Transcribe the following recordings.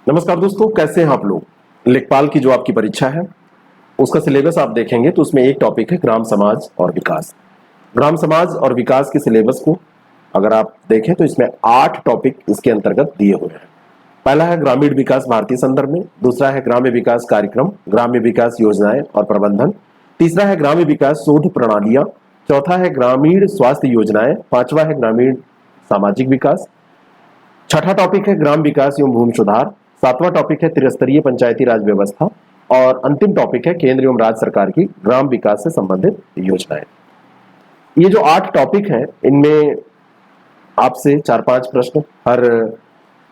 नमस्कार दोस्तों, कैसे हैं आप लोग। लेखपाल की जो आपकी परीक्षा है उसका सिलेबस आप देखेंगे तो उसमें एक टॉपिक है ग्राम समाज और विकास। ग्राम समाज और विकास के सिलेबस को अगर आप देखें तो इसमें 8 टॉपिक इसके अंतर्गत दिए हुए हैं। पहला है ग्रामीण विकास भारतीय संदर्भ में, दूसरा है ग्राम्य विकास कार्यक्रम, ग्राम्य विकास योजनाएं और प्रबंधन, तीसरा है ग्राम्य विकास शोध प्रणालियां, चौथा है ग्रामीण स्वास्थ्य योजनाएं, पांचवा है ग्रामीण सामाजिक विकास, छठा टॉपिक है ग्राम विकास एवं भूमि सुधार, सातवां टॉपिक है त्रिस्तरीय पंचायती राज व्यवस्था और अंतिम टॉपिक है केंद्र एवं राज्य सरकार की ग्राम विकास से संबंधित योजनाएं। ये जो 8 टॉपिक हैं इनमें आपसे 4-5 प्रश्न हर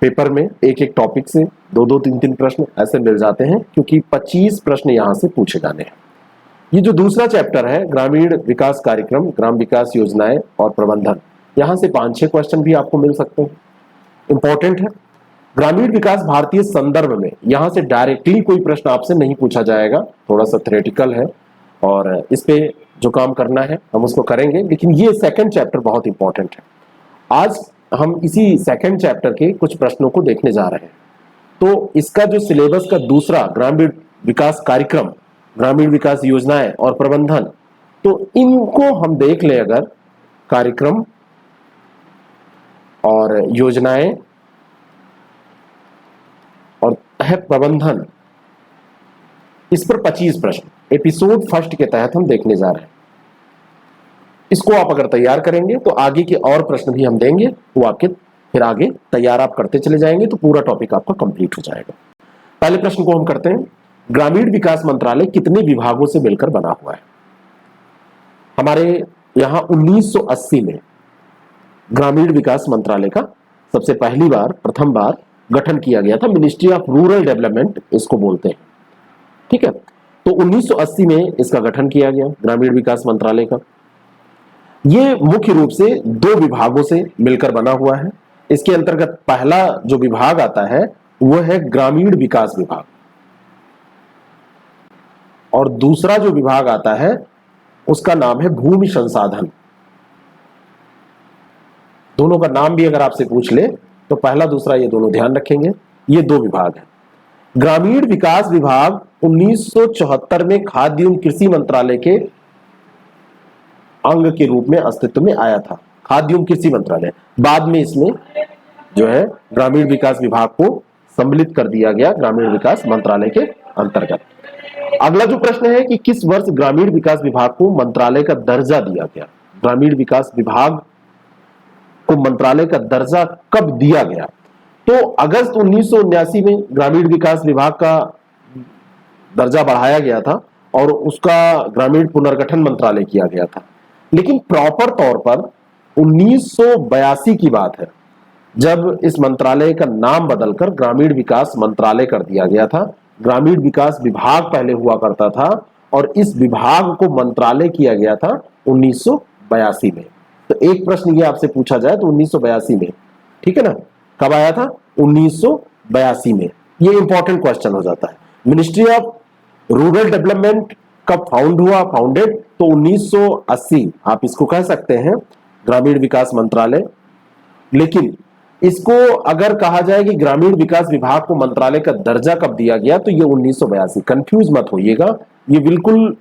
पेपर में एक एक टॉपिक से 2-2, 3-3 प्रश्न ऐसे मिल जाते हैं, क्योंकि 25 प्रश्न यहां से पूछे जाने हैं। ये जो दूसरा चैप्टर है ग्रामीण विकास कार्यक्रम, ग्राम विकास योजनाएं और प्रबंधन, यहां से 5-6 क्वेश्चन भी आपको मिल सकते हैं। इंपॉर्टेंट है। ग्रामीण विकास भारतीय संदर्भ में यहां से डायरेक्टली कोई प्रश्न आपसे नहीं पूछा जाएगा, थोड़ा सा थ्योरेटिकल है और इस पे जो काम करना है हम उसको करेंगे, लेकिन ये सेकंड चैप्टर बहुत इंपॉर्टेंट है। आज हम इसी सेकंड चैप्टर के कुछ प्रश्नों को देखने जा रहे हैं। तो इसका जो सिलेबस का दूसरा ग्रामीण विकास कार्यक्रम, ग्रामीण विकास योजनाएं और प्रबंधन, तो इनको हम देख लें अगर कार्यक्रम और योजनाएं और है प्रबंधन, इस पर 25 प्रश्न एपिसोड फर्स्ट के तहत हम देखने जा रहे हैं। इसको आप अगर तैयार करेंगे तो आगे के और प्रश्न भी हम देंगे, वो आपके फिर आगे तैयार आप करते चले जाएंगे तो पूरा टॉपिक आपका कंप्लीट हो जाएगा। पहले प्रश्न को हम करते हैं, ग्रामीण विकास मंत्रालय कितने विभागों से मिलकर बना हुआ है। हमारे यहां 1980 में ग्रामीण विकास मंत्रालय का सबसे प्रथम बार गठन किया गया था। मिनिस्ट्री ऑफ रूरल डेवलपमेंट इसको बोलते हैं, ठीक है। तो 1980 में इसका गठन किया गया ग्रामीण विकास मंत्रालय का। यह मुख्य रूप से 2 विभागों से मिलकर बना हुआ है। इसके अंतर्गत पहला जो विभाग आता है वह है ग्रामीण विकास विभाग, और दूसरा जो विभाग आता है उसका नाम है भूमि संसाधन। दोनों का नाम भी अगर आपसे पूछ ले तो पहला दूसरा ये दोनों ध्यान रखेंगे। ये 2 विभाग हैं। ग्रामीण विकास विभाग 1974 में खाद्य एवं कृषि मंत्रालय के अंग के रूप में अस्तित्व में आया था। खाद्य एवं कृषि मंत्रालय, बाद में इसमें जो है ग्रामीण विकास विभाग को सम्मिलित कर दिया गया ग्रामीण विकास मंत्रालय के अंतर्गत। अगला जो प्रश्न है कि किस वर्ष ग्रामीण विकास विभाग को मंत्रालय का दर्जा दिया गया। ग्रामीण विकास विभाग को मंत्रालय का दर्जा कब दिया गया? तो अगस्त 1979 में ग्रामीण विकास विभाग का दर्जा बढ़ाया गया था और उसका ग्रामीण पुनर्गठन मंत्रालय किया गया था। लेकिन प्रॉपर तौर पर 1982 की बात है जब इस मंत्रालय का नाम बदलकर ग्रामीण विकास मंत्रालय कर दिया गया था। ग्रामीण विकास विभाग पहले हुआ करता था और इस विभाग को मंत्रालय किया गया था 1982 में। तो एक प्रश्न ये आपसे पूछा जाए तो 1982 में, ठीक है ना, कब आया था? 1982 में। ये इंपॉर्टेंट क्वेश्चन हो जाता है। मिनिस्ट्री ऑफ रूरल डेवलपमेंट कब फाउंडेड? तो 1980 आप इसको कह सकते हैं ग्रामीण विकास मंत्रालय। लेकिन इसको अगर कहा जाए कि ग्रामीण विकास विभाग को मंत्रालय का दर्जा कब दिया गया तो ये 1982। कंफ्यूज मत होइएगा, ये बिल्कुल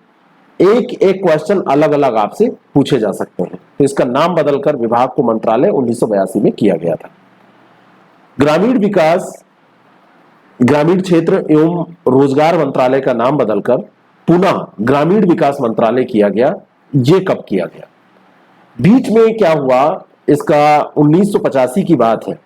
एक एक क्वेश्चन अलग अलग आपसे पूछे जा सकते हैं। तो इसका नाम बदलकर विभाग को मंत्रालय 1982 में किया गया था। ग्रामीण विकास, ग्रामीण क्षेत्र एवं रोजगार मंत्रालय का नाम बदलकर पुनः ग्रामीण विकास मंत्रालय किया गया। ये कब किया गया? बीच में क्या हुआ, इसका 1985 की बात है,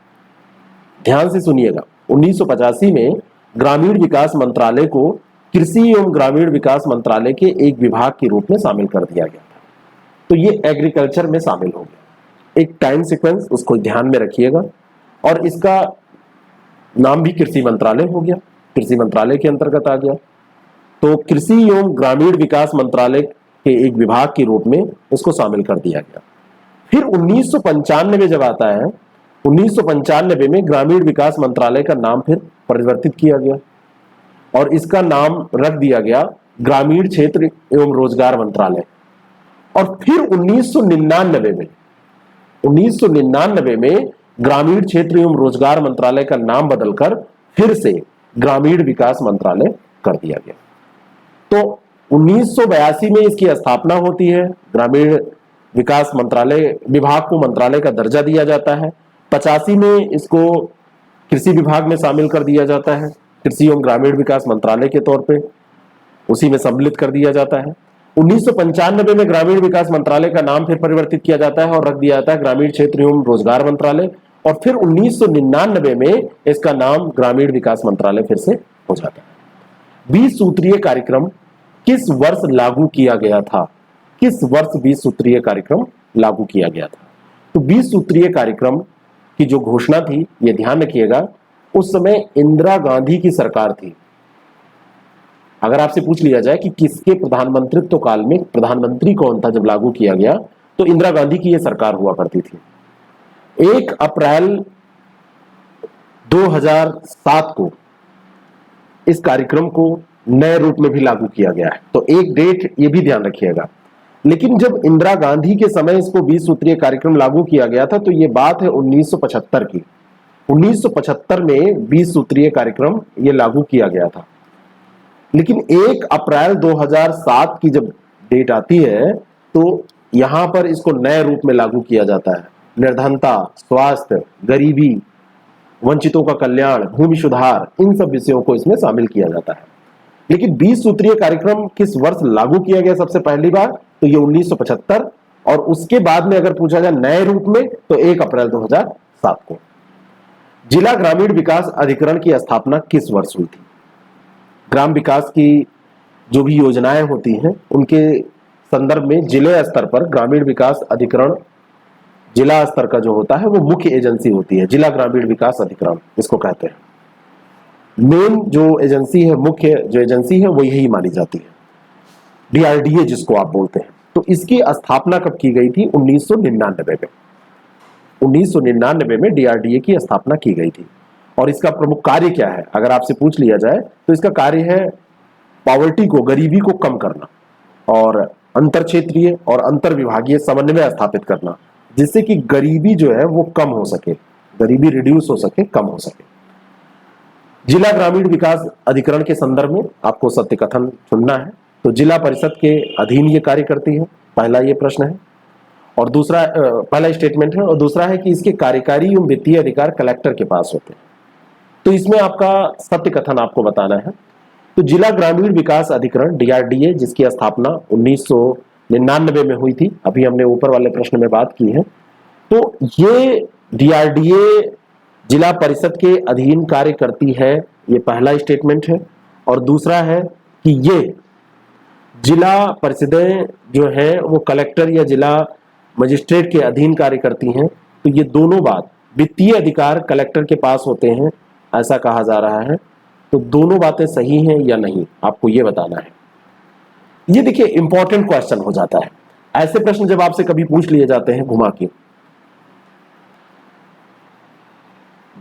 ध्यान से सुनिएगा। 1985 में ग्रामीण विकास मंत्रालय को कृषि एवं ग्रामीण विकास मंत्रालय के एक विभाग के रूप में शामिल कर दिया गया था। तो ये एग्रीकल्चर में शामिल हो गया। एक टाइम सीक्वेंस उसको ध्यान में रखिएगा। और इसका नाम भी कृषि मंत्रालय हो गया, कृषि मंत्रालय के अंतर्गत आ गया। तो कृषि एवं ग्रामीण विकास मंत्रालय के एक विभाग के रूप में इसको शामिल कर दिया गया। फिर 1995 में जब आता है, 1995 में ग्रामीण विकास मंत्रालय का नाम फिर परिवर्तित किया गया और इसका नाम रख दिया गया ग्रामीण क्षेत्र एवं रोजगार मंत्रालय। और फिर 1999 में ग्रामीण क्षेत्र एवं रोजगार मंत्रालय का नाम बदलकर फिर से ग्रामीण विकास मंत्रालय कर दिया गया। तो 1982 में इसकी स्थापना होती है, ग्रामीण विकास मंत्रालय विभाग को मंत्रालय का दर्जा दिया जाता है। 85 में इसको कृषि विभाग में शामिल कर दिया जाता है, कृषि एवं ग्रामीण विकास मंत्रालय के तौर पे उसी में सम्मिलित कर दिया जाता है। 1995 में ग्रामीण विकास मंत्रालय का नाम फिर परिवर्तित किया जाता है और रख दिया जाता है ग्रामीण क्षेत्र एवं रोजगार मंत्रालय, और फिर 1999 में इसका नाम ग्रामीण विकास मंत्रालय फिर से हो जाता है। 20 सूत्रीय कार्यक्रम किस वर्ष लागू किया गया था? किस वर्ष 20 सूत्रीय कार्यक्रम लागू किया गया था? तो 20 सूत्रीय कार्यक्रम की जो घोषणा थी, ये ध्यान रखिएगा, उस समय इंदिरा गांधी की सरकार थी। अगर आपसे पूछ लिया जाए कि किसके प्रधानमंत्रित्व काल में प्रधानमंत्री कौन था जब लागू किया गया, तो इंदिरा गांधी की यह सरकार हुआ करती थी। 1 अप्रैल 2007 को इस कार्यक्रम को नए रूप में भी लागू किया गया है। तो एक डेट ये भी ध्यान रखिएगा। लेकिन जब इंदिरा गांधी के समय इसको 20 सूत्रीय कार्यक्रम लागू किया गया था, तो ये बात है 1975 की। 1975 में 20 सूत्रीय कार्यक्रम ये लागू किया गया था। लेकिन 1 अप्रैल 2007 की जब डेट आती है, तो यहां पर इसको नए रूप में लागू किया जाता है। निर्धनता, स्वास्थ्य, गरीबी, वंचितों का कल्याण, भूमि सुधार, इन सब विषयों को इसमें शामिल किया जाता है। लेकिन 20 सूत्रीय कार्यक्रम किस वर्ष लागू किया गया सबसे पहली बार? तो ये 1975, और उसके बाद में अगर पूछा जाए नए रूप में, तो 1 अप्रैल 2007 को। जिला ग्रामीण विकास अधिकरण की स्थापना किस वर्ष हुई थी? ग्राम विकास की जो भी योजनाएं होती हैं, उनके संदर्भ में जिले स्तर पर ग्रामीण विकास अधिकरण, जिला स्तर का जो होता है वो मुख्य एजेंसी होती है, जिला ग्रामीण विकास अधिकरण इसको कहते हैं। मेन जो एजेंसी है, मुख्य जो एजेंसी है, वो यही मानी जाती है, डीआरडीए जिसको आप बोलते हैं। तो इसकी स्थापना कब की गई थी? 1999 में। 1999 में डीआरडीए की स्थापना की गई थी। और इसका प्रमुख कार्य क्या है अगर आपसे पूछ लिया जाए, तो इसका कार्य है पॉवर्टी को, गरीबी को कम करना और अंतर क्षेत्रीय और अंतर विभागीय समन्वय स्थापित करना, जिससे कि गरीबी जो है वो कम हो सके, गरीबी रिड्यूस हो सके, कम हो सके। जिला ग्रामीण विकास अधिकरण के संदर्भ में आपको सत्य कथन चुनना है। तो जिला परिषद के अधीन ये कार्य करती है, पहला ये प्रश्न है। और दूसरा, पहला स्टेटमेंट है। और दूसरा है कि इसके कार्यकारी एवं वित्तीय अधिकार कलेक्टर के पास होते हैं। तो इसमें आपका सत्य कथन आपको बताना है। तो जिला ग्रामीण विकास अधिकरण डीआरडीए, जिसकी स्थापना 1999 में हुई थी, अभी हमने ऊपर वाले प्रश्न में बात की है। तो ये डीआरडीए जिला परिषद के अधीन कार्य करती है, ये पहला स्टेटमेंट है। और दूसरा है कि ये जिला परिषदें जो है वो कलेक्टर या जिला मजिस्ट्रेट के अधीन कार्य करती हैं। तो ये दोनों बात, वित्तीय अधिकार कलेक्टर के पास होते हैं ऐसा कहा जा रहा है। तो दोनों बातें सही हैं या नहीं, आपको ये बताना है। ये देखिए इंपॉर्टेंट क्वेश्चन हो जाता है। ऐसे प्रश्न जब आपसे कभी पूछ लिए जाते हैं घुमा के,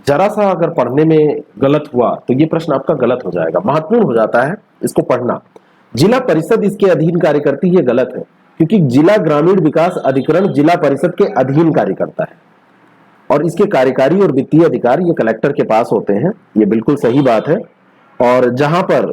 जरा सा अगर पढ़ने में गलत हुआ तो ये प्रश्न आपका गलत हो जाएगा, महत्वपूर्ण हो जाता है इसको पढ़ना। जिला परिषद इसके अधीन कार्य करती है, गलत है, क्योंकि जिला ग्रामीण विकास अधिकरण जिला परिषद के अधीन कार्य करता है और इसके कार्यकारी और वित्तीय अधिकार ये कलेक्टर के पास होते हैं। ये बिल्कुल सही बात है। और जहां पर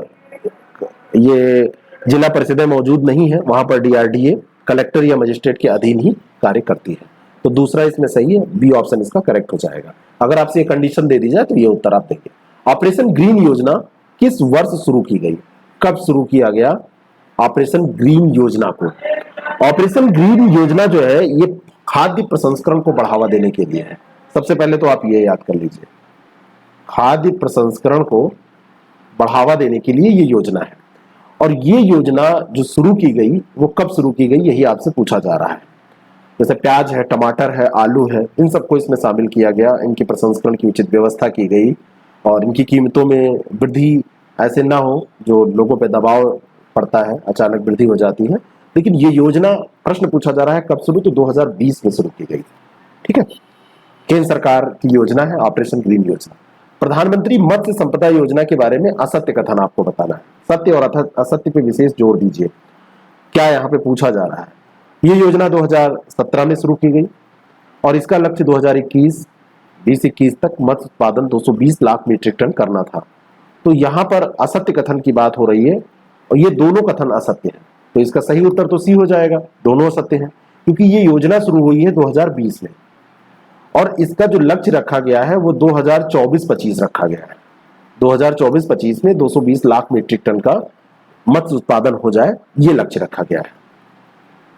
ये जिला परिषदें मौजूद नहीं है, वहां पर डीआरडीए कलेक्टर या मजिस्ट्रेट के अधीन ही कार्य करती है। तो दूसरा इसमें सही है, बी ऑप्शन इसका करेक्ट हो जाएगा। अगर आपसे ये कंडीशन दे दी जाए तो ये उत्तर आप देंगे। ऑपरेशन ग्रीन योजना किस वर्ष शुरू की गई? कब शुरू किया गया ऑपरेशन ग्रीन योजना को? ऑपरेशन ग्रीन योजना जो है ये खाद्य प्रसंस्करण को बढ़ावा देने के लिए है। सबसे पहले तो आप ये याद कर लीजिए, खाद्य प्रसंस्करण को बढ़ावा देने के लिए ये योजना है। और ये योजना जो शुरू की गई वो कब शुरू की गई, यही आपसे पूछा जा रहा है। जैसे प्याज है, टमाटर है, आलू है, इन सबको इसमें शामिल किया गया, इनके प्रसंस्करण की उचित व्यवस्था की गई और इनकी कीमतों में वृद्धि ऐसे ना हो जो लोगों पे दबाव पड़ता है, अचानक वृद्धि हो जाती है। लेकिन ये योजना, प्रश्न पूछा जा रहा है कब शुरू, तो 2020 में शुरू की गई। ठीक है, केंद्र सरकार की योजना है ऑपरेशन ग्रीन योजना। प्रधानमंत्री मत्स्य संपदा योजना के बारे में असत्य कथन आपको बताना है। सत्य और असत्य पे विशेष जोर दीजिए, क्या यहाँ पे पूछा जा रहा है। ये योजना 2017 में शुरू की गई और इसका लक्ष्य 2021 2021 तक मत्स्य उत्पादन 220 लाख मीट्रिक टन करना था। तो यहां पर असत्य कथन की बात हो रही है और ये दोनों कथन असत्य हैं। तो इसका सही उत्तर तो सी हो जाएगा, दोनों असत्य हैं, क्योंकि ये योजना शुरू हुई है 2020 में और इसका जो लक्ष्य रखा गया है वो 2024-25 रखा गया है। 2024-25 में 220 लाख मीट्रिक टन का मत्स्य उत्पादन हो जाए, ये लक्ष्य रखा गया है।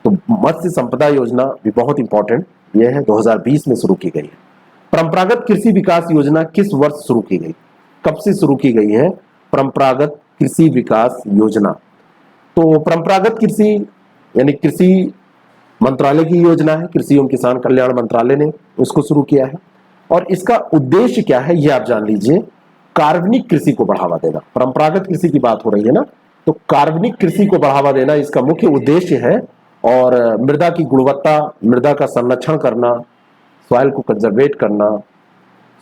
तो मत्स्य संपदा योजना भी बहुत इंपॉर्टेंट, यह है 2020 में शुरू की गई है। परंपरागत कृषि विकास योजना किस वर्ष शुरू की गई, कब से शुरू की गई है परंपरागत कृषि विकास योजना? तो परंपरागत कृषि यानी कृषि मंत्रालय की योजना है, कृषि एवं किसान कल्याण मंत्रालय ने उसको शुरू किया है और इसका उद्देश्य क्या है ये आप जान लीजिए, कार्बनिक कृषि को बढ़ावा देना। परंपरागत कृषि की बात हो रही है ना, तो कार्बनिक कृषि को बढ़ावा देना इसका मुख्य उद्देश्य है और मृदा की गुणवत्ता, मृदा का संरक्षण करना, सॉइल को कंजर्वेट करना,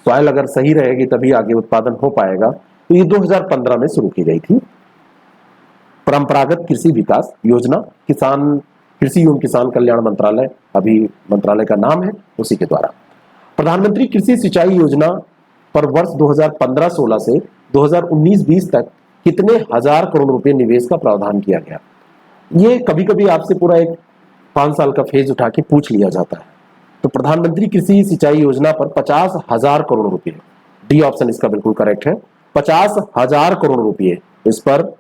सॉइल अगर सही रहेगी तभी आगे उत्पादन हो पाएगा। तो ये 2015 में शुरू की गई थी परंपरागत कृषि विकास योजना, कृषि एवं किसान कल्याण मंत्रालय अभी मंत्रालय का नाम है, उसी के द्वारा। प्रधानमंत्री कृषि सिंचाई योजना पर वर्ष 2015-16 से 2019-20 तक कितने हजार करोड़ रुपए निवेश का प्रावधान किया गया? ये कभी कभी आपसे पूरा एक 5 साल का फेज उठा के पूछ लिया जाता है। तो प्रधानमंत्री कृषि सिंचाई योजना पर 50,000 करोड़ रुपए, डी ऑप्शन इसका बिल्कुल करेक्ट है, 50,000 करोड़ रुपए इस पर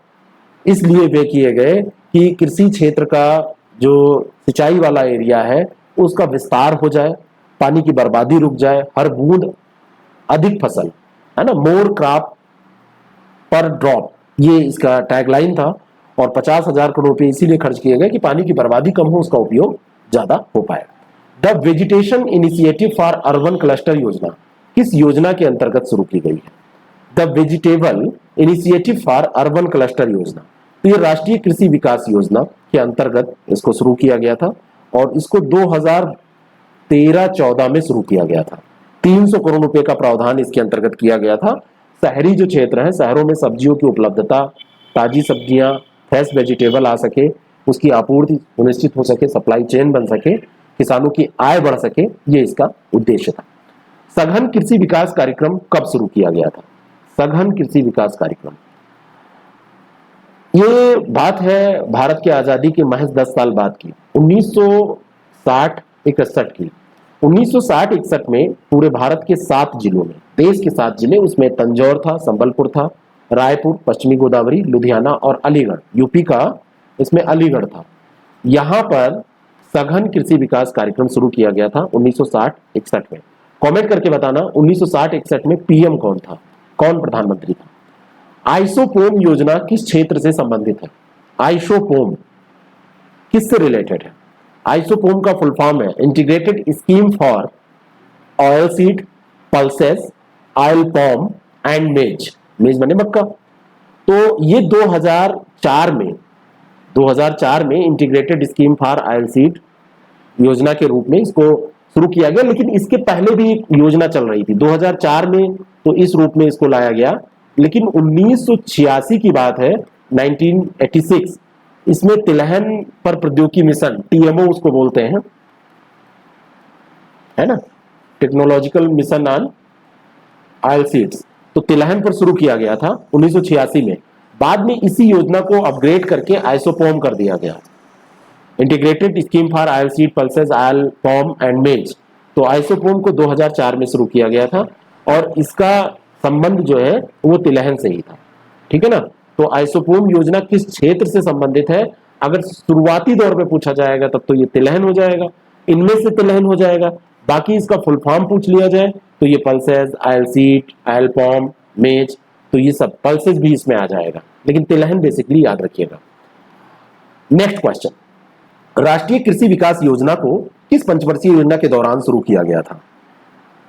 इसलिए व्यय किए गए कि कृषि क्षेत्र का जो सिंचाई वाला एरिया है उसका विस्तार हो जाए, पानी की बर्बादी रुक जाए, हर बूंद अधिक फसल, है ना, मोर क्रॉप पर ड्रॉप, ये इसका टैगलाइन था। और 50,000 करोड़ रुपए इसीलिए खर्च किए गए कि पानी की बर्बादी कम हो, उसका उपयोग ज्यादा हो पाए। The vegetation initiative for urban cluster योजना किस योजना के अंतर्गत शुरू की गई है? The vegetable initiative for urban cluster योजना, तो ये राष्ट्रीय कृषि विकास योजना के अंतर्गत इसको शुरू किया गया था और इसको 2013-14 में शुरू किया गया था। 300 करोड़ रुपए का प्रावधान इसके अंतर्गत किया गया था। शहरी जो क्षेत्र है, शहरों में सब्जियों की उपलब्धता, ताजी सब्जियां, फ्रेश वेजिटेबल आ सके, उसकी आपूर्ति सुनिश्चित हो सके, सप्लाई चेन बन सके, किसानों की आय बढ़ सके, ये इसका उद्देश्य था। सघन कृषि विकास कार्यक्रम कब शुरू किया गया था? सघन कृषि विकास कार्यक्रम, ये बात है भारत की आजादी के महज 10 साल बाद की, 1960-61 की। 1960-61 में पूरे भारत के 7 जिलों में, देश के 7 जिले, उसमें तंजौर था, संबलपुर था, रायपुर, पश्चिमी गोदावरी, लुधियाना और अलीगढ़, यूपी का इसमें अलीगढ़ था। यहां पर सघन कृषि विकास कार्यक्रम शुरू किया गया था 1960-61 में। कमेंट करके बताना 1960-61 में पीएम कौन था, कौन प्रधानमंत्री था? आइसोपोम योजना किस क्षेत्र से संबंधित है? आइसोपोम किससे रिलेटेड है? आइसोपोम का फुल फॉर्म है integrated scheme for oil seed, pulses, oil पॉम and मेज, मेज माने मक्का। तो ये 2004 में integrated scheme for oil seed योजना के रूप में इसको शुरू किया गया, लेकिन इसके पहले भी एक योजना चल रही थी 2004 में, तो इस रूप में इसको लाया गया। लेकिन 1986 की बात है, 1986, इसमें तिलहन पर प्रौद्योगिकी मिशन, टीएमओ उसको बोलते हैं, है ना, technological mission on oil seeds, तो तिलहन पर शुरू किया गया था 1986 में। बाद में इसी योजना को अपग्रेड करके आइसोपोम कर दिया गया, integrated scheme for oil seed, pulses, oil पॉम and मेज। तो आइसोपोम को 2004 में शुरू किया गया था और इसका संबंध जो है वो तिलहन से ही था, ठीक है ना। तो आइसोपोम योजना किस क्षेत्र से संबंधित है? अगर शुरुआती दौर पे पूछा जाएगा तब तो ये तिलहन हो जाएगा, इनमें से तिलहन हो जाएगा। बाकी इसका फुल फॉर्म पूछ लिया जाए तो ये पल्सेस, ऑयल सीड, ऑयल पॉम, मेज, तो ये सब पल्सेस भी इसमें आ जाएगा, लेकिन तिलहन बेसिकली याद रखिएगा। नेक्स्ट क्वेश्चन, राष्ट्रीय कृषि विकास योजना को किस पंचवर्षीय योजना के दौरान शुरू किया गया था?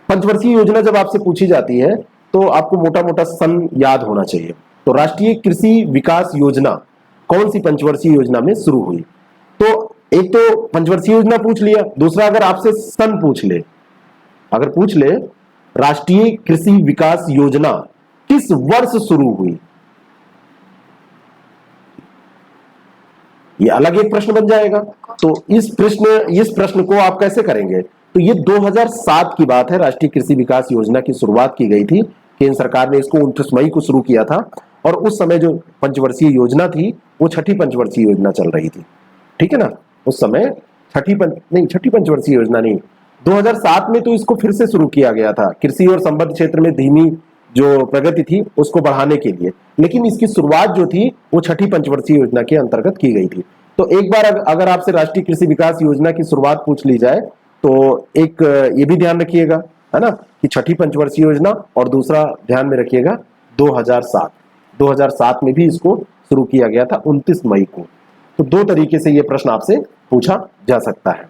पंचवर्षीय योजना जब आपसे पूछी जाती है तो आपको मोटा मोटा सन याद होना चाहिए। तो राष्ट्रीय कृषि विकास योजना कौन सी पंचवर्षीय योजना में शुरू हुई? तो एक तो पंचवर्षीय योजना पूछ लिया, दूसरा अगर आपसे सन पूछ ले, अगर पूछ ले राष्ट्रीय कृषि विकास योजना किस वर्ष शुरू हुई, ये अलग एक प्रश्न बन जाएगा। तो इस प्रश्न को आप कैसे करेंगे? तो ये 2007 की बात है, राष्ट्रीय कृषि विकास योजना की शुरुआत की गई थी। केंद्र सरकार ने इसको 29 मई को शुरू किया था और उस समय जो पंचवर्षीय योजना थी वो छठी पंचवर्षीय योजना चल रही थी, ठीक है ना। उस समय छठी पंचवर्षीय योजना नहीं, 2007 में तो इसको फिर से शुरू किया गया था, कृषि और संबद्ध क्षेत्र में धीमी जो प्रगति थी उसको बढ़ाने के लिए, लेकिन इसकी शुरुआत जो थी वो छठी पंचवर्षीय योजना के अंतर्गत की गई थी। तो एक बार अगर आपसे राष्ट्रीय कृषि विकास योजना की शुरुआत पूछ ली जाए तो एक ये भी ध्यान रखिएगा, है ना, कि छठी पंचवर्षीय योजना, और दूसरा ध्यान में रखिएगा 2007 में भी इसको शुरू किया गया था 29 मई को। तो दो तरीके से ये प्रश्न आपसे पूछा जा सकता है।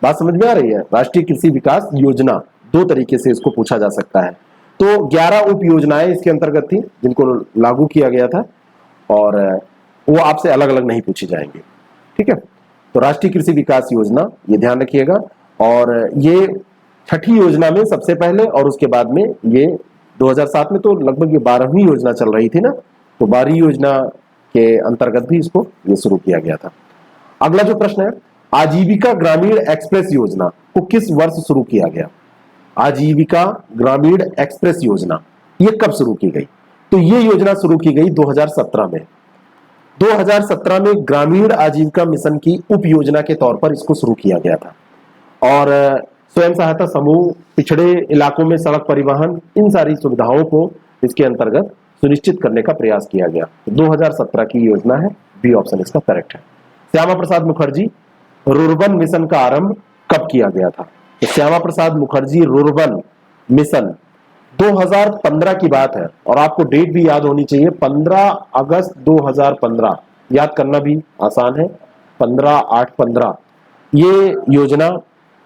बात समझ में आ रही है? राष्ट्रीय कृषि विकास योजना दो तरीके से इसको पूछा जा सकता है। तो 11 उप योजनाएं इसके अंतर्गत थी जिनको लागू किया गया था और वो आपसे अलग अलग नहीं पूछी जाएंगे, ठीक है। तो राष्ट्रीय कृषि विकास योजना ये ध्यान रखिएगा, और ये छठी योजना में सबसे पहले, और उसके बाद में ये 2007 में तो लगभग ये 12वीं योजना चल रही थी ना, तो 12वीं योजना के अंतर्गत भी इसको ये शुरू किया गया था। अगला जो प्रश्न है, आजीविका ग्रामीण एक्सप्रेस योजना को किस वर्ष शुरू किया गया? आजीविका ग्रामीण एक्सप्रेस योजना ये कब शुरू की गई? तो ये योजना शुरू की गई 2017 में। 2017 में ग्रामीण आजीविका मिशन की उप योजना के तौर पर इसको शुरू किया गया था, और स्वयं सहायता समूह, पिछड़े इलाकों में सड़क परिवहन, इन सारी सुविधाओं को इसके अंतर्गत सुनिश्चित करने का प्रयास किया गया। 2017 की योजना है, बी ऑप्शन इसका करेक्ट है। श्यामा प्रसाद मुखर्जी रुर्बन मिशन का आरंभ कब किया गया था? तो श्यामा प्रसाद मुखर्जी रुर्बन मिशन 2015 की बात है, और आपको डेट भी याद होनी चाहिए, 15 अगस्त 2015, याद करना भी आसान है, 15/8/15 ये योजना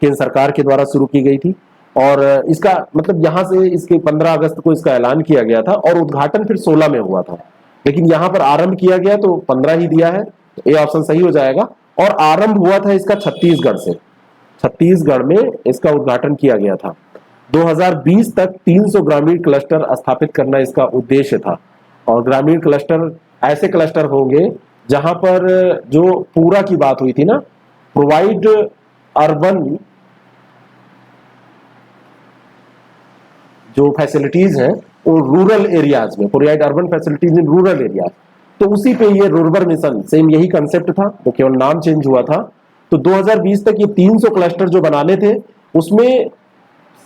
केंद्र सरकार के द्वारा शुरू की गई थी। और इसका मतलब यहां से इसके 15 अगस्त को इसका ऐलान किया गया था और उद्घाटन फिर 16 में हुआ था, लेकिन यहां पर आरंभ किया गया तो 15 ही दिया है, तो ए ऑप्शन सही हो जाएगा। और आरंभ हुआ था इसका छत्तीसगढ़ से, छत्तीसगढ़ में इसका उद्घाटन किया गया था। 2020 तक 300 ग्रामीण क्लस्टर स्थापित करना इसका उद्देश्य था, और ग्रामीण क्लस्टर ऐसे क्लस्टर होंगे जहां पर जो पूरा की बात हुई थी ना, प्रोवाइड अर्बन जो फैसिलिटीज हैं वो रूरल एरियाज में, provide urban facilities in rural areas, तो उसी पे ये रुर्बन मिशन सेम यही कंसेप्ट था, तो केवल नाम चेंज हुआ था। तो 2020 तक ये 300 क्लस्टर जो बनाने थे उसमें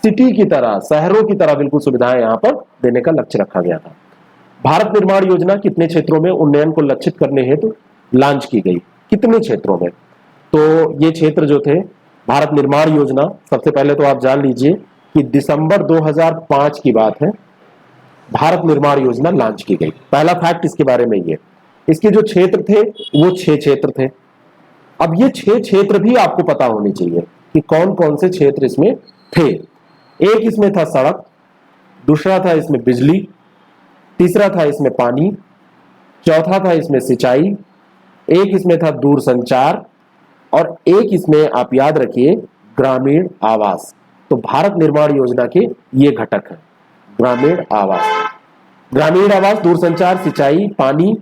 सिटी की तरह, शहरों की तरह बिल्कुल सुविधाएं यहां पर देने का लक्ष्य रखा गया था। भारत निर्माण योजना कितने क्षेत्रों में उन्नयन को लक्षित करने हेतु लॉन्च की गई? कितने क्षेत्रों में? तो ये क्षेत्र जो थे भारत निर्माण योजना, सबसे पहले तो आप जान लीजिए कि दिसंबर 2005 की बात है, भारत निर्माण योजना लॉन्च की गई। पहला फैक्ट इसके बारे में ये, इसके जो क्षेत्र थे वो 6 क्षेत्र थे। अब ये 6 क्षेत्र भी आपको पता होने चाहिए कि कौन कौन से क्षेत्र इसमें थे। एक इसमें था सड़क, दूसरा था इसमें बिजली, तीसरा था इसमें पानी, चौथा था इसमें सिंचाई, एक इसमें था दूरसंचार, और एक इसमें आप याद रखिए ग्रामीण आवास। तो भारत निर्माण योजना के ये घटक हैं, ग्रामीण आवास, दूरसंचार, सिंचाई, पानी,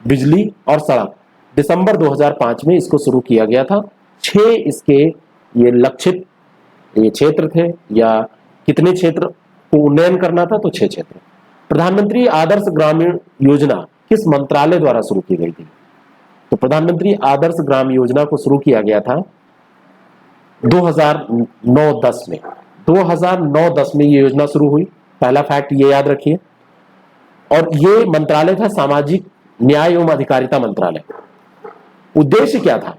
बिजली और सड़क। दिसंबर 2005 में इसको शुरू किया गया था। 6 इसके ये लक्षित ये क्षेत्र थे, या कितने क्षेत्र को उन्नयन करना था? तो 6 क्षेत्र। प्रधानमंत्री आदर्श ग्रामीण योजना किस मंत्रालय द्वारा शुरू की गई थी? तो प्रधानमंत्री आदर्श ग्राम योजना को शुरू किया गया था 2009-10 में। 2009-10 में ये योजना शुरू हुई, पहला फैक्ट ये याद रखिए। और ये मंत्रालय था सामाजिक न्याय एवं अधिकारिता मंत्रालय। उद्देश्य क्या था?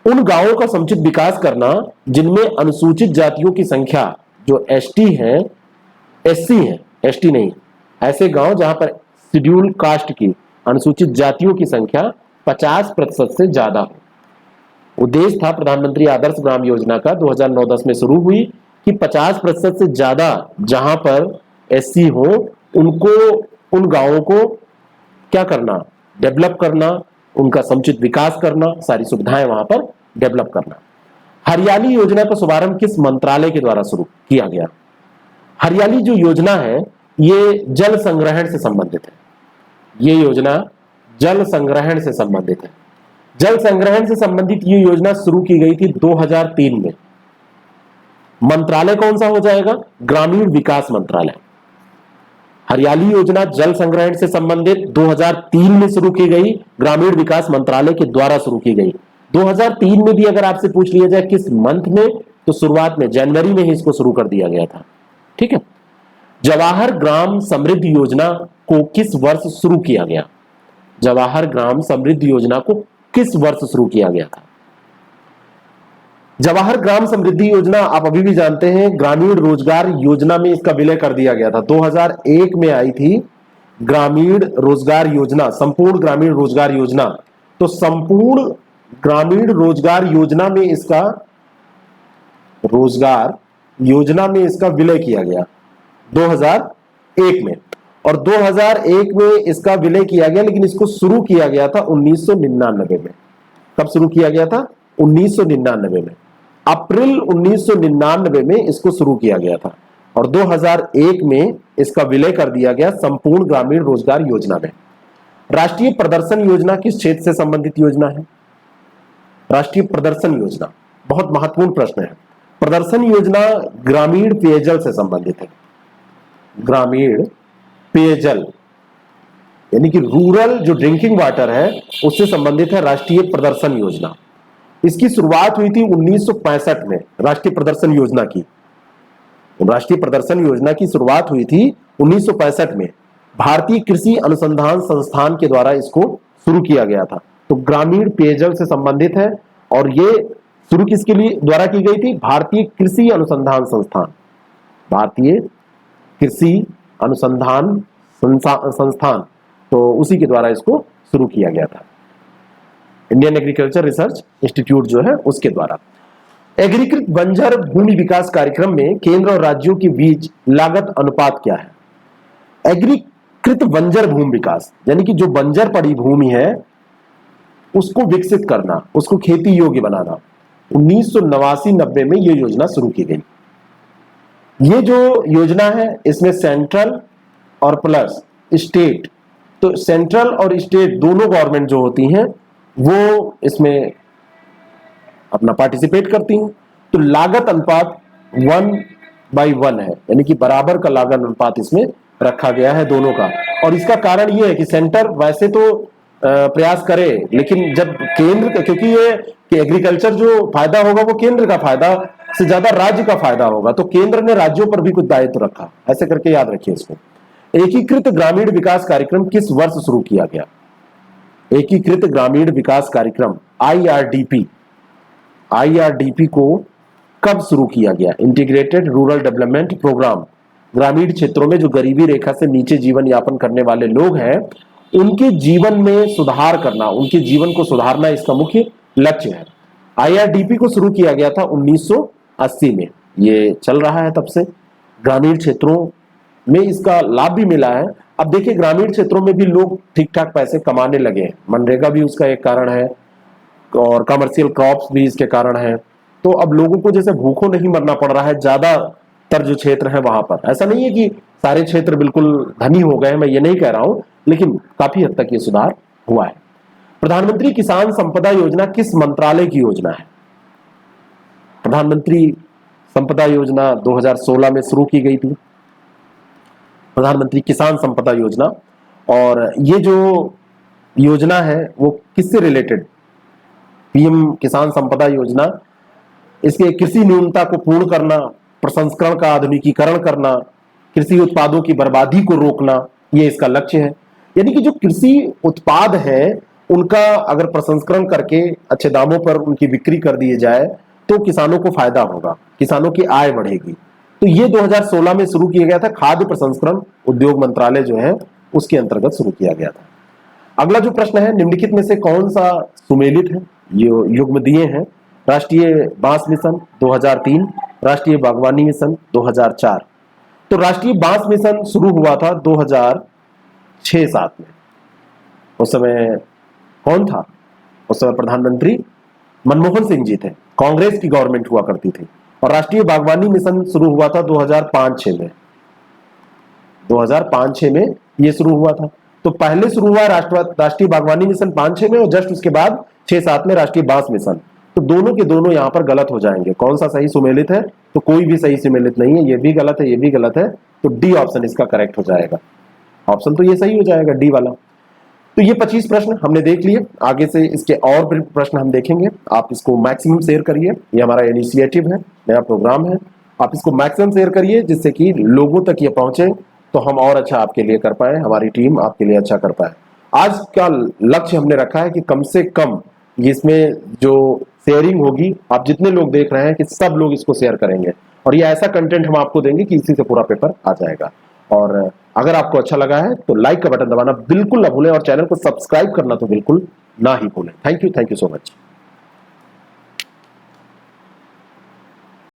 उन गांवों का समुचित विकास करना जिनमें अनुसूचित जातियों की संख्या, जो एसटी हैं, एससी हैं, एसटी नहीं, ऐसे गांव जहां पर शेड्यूल कास्ट की, अनुसूचित जातियों की संख्या 50% से ज्यादा हो। उद्देश्य था प्रधानमंत्री आदर्श ग्राम योजना का 2009-10 में शुरू हुई कि 50% से ज्यादा जहां पर एससी हो, उनको, उन गांवों को क्या करना? डेवलप करना, उनका समुचित विकास करना, सारी सुविधाएं वहां पर डेवलप करना। हरियाली योजना का शुभारंभ किस मंत्रालय के द्वारा शुरू किया गया? हरियाली जो योजना है ये जल संग्रहण से संबंधित है। ये योजना जल संग्रहण से संबंधित है। जल संग्रहण से संबंधित ये योजना शुरू की गई थी 2003 में। मंत्रालय कौन सा हो जाएगा? ग्रामीण विकास मंत्रालय। हरियाली योजना जल संग्रहण से संबंधित 2003 में शुरू की गई, ग्रामीण विकास मंत्रालय के द्वारा शुरू की गई। 2003 में भी अगर आपसे पूछ लिया जाए किस मंथ में, तो शुरुआत में जनवरी में ही इसको शुरू कर दिया गया था। ठीक है। जवाहर ग्राम समृद्धि योजना को किस वर्ष शुरू किया गया? जवाहर ग्राम समृद्धि योजना को किस वर्ष शुरू किया गया था? जवाहर ग्राम समृद्धि योजना आप अभी भी जानते हैं, ग्रामीण रोजगार योजना में इसका विलय कर दिया गया था। 2001 में आई थी ग्रामीण रोजगार योजना, संपूर्ण ग्रामीण रोजगार योजना। तो संपूर्ण ग्रामीण रोजगार योजना में इसका विलय किया गया 2001 में, और 2001 में इसका विलय किया गया, लेकिन इसको शुरू किया गया था 1999 में। कब शुरू किया गया था? 1999 में, अप्रैल 1999 में इसको शुरू किया गया था, और 2001 में इसका विलय कर दिया गया संपूर्ण ग्रामीण रोजगार योजना में। राष्ट्रीय प्रदर्शन योजना किस क्षेत्र से संबंधित योजना है? राष्ट्रीय प्रदर्शन योजना बहुत महत्वपूर्ण प्रश्न है। प्रदर्शन योजना ग्रामीण पेयजल से संबंधित है। ग्रामीण पेयजल यानी कि रूरल जो ड्रिंकिंग वाटर है उससे संबंधित है राष्ट्रीय प्रदर्शन योजना। इसकी शुरुआत हुई थी 1965 में। राष्ट्रीय प्रदर्शन योजना की शुरुआत हुई थी 1965 में। भारतीय कृषि अनुसंधान संस्थान के द्वारा इसको शुरू किया गया था। तो ग्रामीण पेयजल से संबंधित है, और ये शुरू किसके लिए द्वारा की गई थी? भारतीय कृषि अनुसंधान संस्थान। भारतीय कृषि अनुसंधान संस्थान, तो उसी के द्वारा इसको शुरू किया गया था। इंडियन एग्रीकल्चर रिसर्च इंस्टीट्यूट जो है उसके द्वारा। एग्रीकृत बंजर भूमि विकास कार्यक्रम में केंद्र और राज्यों के बीच लागत अनुपात क्या है? एग्रीकृत बंजर भूमि विकास यानी कि जो बंजर पड़ी भूमि है उसको विकसित करना, उसको खेती योग्य बनाना। 1989-90 में यह योजना शुरू की गई। ये जो योजना है इसमें सेंट्रल और प्लस स्टेट, तो सेंट्रल और स्टेट दोनों गवर्नमेंट जो होती हैं वो इसमें अपना पार्टिसिपेट करती हैं। तो लागत अनुपात 1:1 है, यानी कि बराबर का लागत अनुपात इसमें रखा गया है दोनों का। और इसका कारण यह है कि सेंटर वैसे तो प्रयास करे, लेकिन जब केंद्र, क्योंकि ये कि एग्रीकल्चर जो फायदा होगा वो केंद्र का फायदा से ज्यादा राज्य का फायदा होगा, तो केंद्र ने राज्यों पर भी कुछ दायित्व रखा। ऐसे करके याद रखिए इसको। एकीकृत ग्रामीण विकास कार्यक्रम किस वर्ष शुरू किया गया? एकीकृत ग्रामीण विकास कार्यक्रम IRDP को कब शुरू किया गया? Integrated rural development programme. ग्रामीण क्षेत्रों में जो गरीबी रेखा से नीचे जीवन यापन करने वाले लोग हैं उनके जीवन में सुधार करना, उनके जीवन को सुधारना इसका मुख्य लक्ष्य है। IRDP को शुरू किया गया था 1980 में। ये चल रहा है तब से। ग्रामीण क्षेत्रों में इसका लाभ भी मिला है। अब देखिए ग्रामीण क्षेत्रों में भी लोग ठीक ठाक पैसे कमाने लगे हैं। मनरेगा भी उसका एक कारण है, और कमर्शियल क्रॉप्स भी इसके कारण है। तो अब लोगों को जैसे भूखों नहीं मरना पड़ रहा है ज्यादातर जो क्षेत्र है वहां पर। ऐसा नहीं है कि सारे क्षेत्र बिल्कुल धनी हो गए, मैं ये नहीं कह रहा हूं, लेकिन काफी हद तक ये सुधार हुआ है। प्रधानमंत्री किसान संपदा योजना किस मंत्रालय की योजना है? प्रधानमंत्री संपदा योजना 2016 में शुरू की गई थी, प्रधानमंत्री किसान संपदा योजना। और ये जो योजना है वो किससे रिलेटेड? पीएम किसान संपदा योजना, इसके कृषि न्यूनता को पूर्ण करना, प्रसंस्करण का आधुनिकीकरण करना, कृषि उत्पादों की बर्बादी को रोकना, ये इसका लक्ष्य है। यानी कि जो कृषि उत्पाद है उनका अगर प्रसंस्करण करके अच्छे दामों पर उनकी बिक्री कर दिए जाए तो किसानों को फायदा होगा, किसानों की आय बढ़ेगी। तो ये 2016 में शुरू किया गया था। खाद्य प्रसंस्करण उद्योग मंत्रालय जो है उसके अंतर्गत शुरू किया गया था। अगला जो प्रश्न है, निम्नलिखित में से कौन सा सुमेलित है? ये युग्म दिए हैं। राष्ट्रीय बांस मिशन 2003, राष्ट्रीय बागवानी मिशन 2004। तो राष्ट्रीय बांस मिशन शुरू हुआ था 2006-07 में। उस समय कौन था? उस समय प्रधानमंत्री मनमोहन सिंह जी थे, कांग्रेस की गवर्नमेंट हुआ करती थी। और राष्ट्रीय बागवानी मिशन शुरू हुआ था 2005-06 में। 2005-06 में यह शुरू हुआ था। तो पहले शुरू हुआ राष्ट्रीय बागवानी मिशन 5-6 में, और जस्ट उसके बाद 6-7 में राष्ट्रीय बांस मिशन। तो दोनों के दोनों यहां पर गलत हो जाएंगे। कौन सा सही सुमेलित है? तो कोई भी सही सुमेलित नहीं है, ये भी गलत है, ये भी गलत है, तो डी ऑप्शन इसका करेक्ट हो जाएगा। ऑप्शन तो ये सही हो जाएगा, डी वाला। तो ये 25 प्रश्न हमने देख लिए। आगे से इसके और भी प्रश्न हम देखेंगे। आप इसको मैक्सिमम शेयर करिए, ये हमारा इनिशिएटिव है, नया प्रोग्राम है। आप इसको मैक्सिमम शेयर करिए जिससे कि लोगों तक ये पहुंचे, तो हम और अच्छा आपके लिए कर पाए, हमारी टीम आपके लिए अच्छा कर पाए। आज का लक्ष्य हमने रखा है कि कम से कम इसमें जो शेयरिंग होगी, आप जितने लोग देख रहे हैं कि सब लोग इसको शेयर करेंगे, और ये ऐसा कंटेंट हम आपको देंगे कि इसी से पूरा पेपर आ जाएगा। और अगर आपको अच्छा लगा है तो लाइक का बटन दबाना बिल्कुल ना भूलें, और चैनल को सब्सक्राइब करना तो बिल्कुल ना ही भूलें। Thank you so much.